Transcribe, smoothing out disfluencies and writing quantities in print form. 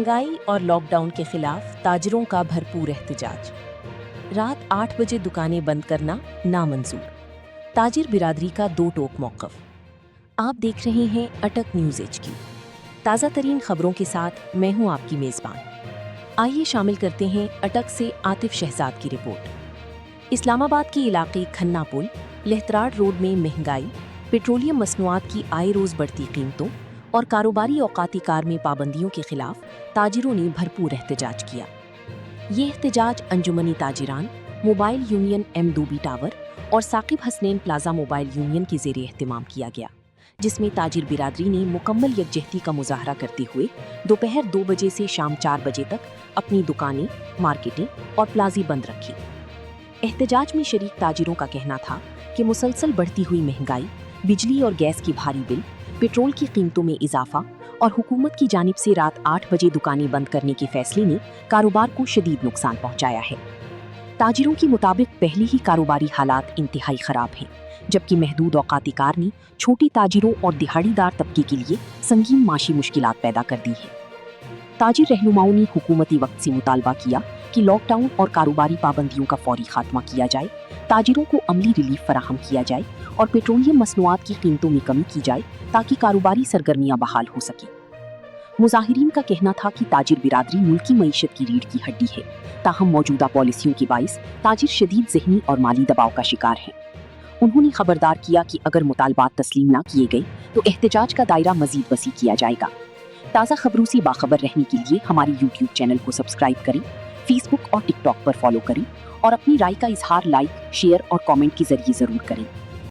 महंगाई और लॉकडाउन के खिलाफ ताजिरों का भरपूर एहतजाज। रात 8 बजे दुकानें बंद करना नामंजूर। ताजिर बिरादरी का दो टोक मौक़िफ़। आप देख रहे हैं अटक न्यूज़ एच की ताज़ा तरीन खबरों के साथ मैं हूं आपकी मेज़बान। आइए शामिल करते हैं अटक से आतिफ शहजाद की रिपोर्ट। इस्लामाबाद के इलाके खन्ना पुल, लहतराड़ रोड में महंगाई, पेट्रोलियम मसनूआत की आए रोज़ बढ़ती कीमतों और कारोबारी औकाती कार में पाबंदियों के खिलाफ ताजिरों ने भरपूर एहतजाज किया। ये एहतजाज अंजुमनी ताजिरान, मोबाइल यूनियन एमदूबी टावर और Saqib Hasnain plaza mobile union के ज़ेरे एहतमाम किया गया, जिसमें ताजिर बिरादरी ने मुकम्मल यकजहती का मुजाहरा करते हुए दोपहर 2 बजे से शाम 4 बजे तक अपनी दुकानें, मार्केटें और प्लाजी बंद रखी। एहतजाज में शरीक ताजिरों का कहना था कि मुसलसल बढ़ती हुई महंगाई, बिजली और गैस की भारी बिल, पेट्रोल की कीमतों में इजाफा और हुकूमत की जानिब से रात 8 बजे दुकानें बंद करने के फैसले ने कारोबार को शदीद नुकसान पहुंचाया है। ताजिरों के मुताबिक पहले ही कारोबारी हालात इंतहाई ख़राब हैं, जबकि महदूद औकाती कार ने छोटी ताजिरों और दिहाड़ीदार तबके के लिए संगीन माशी मुश्किलात पैदा कर दी हैं। ताजिर रहनुमाओं ने हुकूमती वक्त से मुतालबा किया कि लॉकडाउन और कारोबारी पाबंदियों का फौरी खात्मा किया जाए, ताजिरों को अमली रिलीफ फराहम किया जाए और पेट्रोलियम मसनूआत की कीमतों में कमी की जाए ताकि कारोबारी सरगर्मियां बहाल हो सकें। मुजाहिरीन का कहना था कि ताजिर बिरादरी मुल्की मईशत की रीढ़ की हड्डी है, ताहम मौजूदा पॉलिसियों के बाइस ताजिर शदीद ज़हनी और माली दबाव का शिकार हैं। उन्होंने खबरदार किया कि अगर मुतालबात तस्लीम न किए गए तो एहतजाज का दायरा मजीद वसी किया जाएगा। ताज़ा खबरों से बाखबर रहने के लिए हमारे YouTube चैनल को सब्सक्राइब करें, फेसबुक और टिकटॉक पर फॉलो करें और अपनी राय का इजहार लाइक, शेयर और कमेंट के जरिए ज़रूर करें।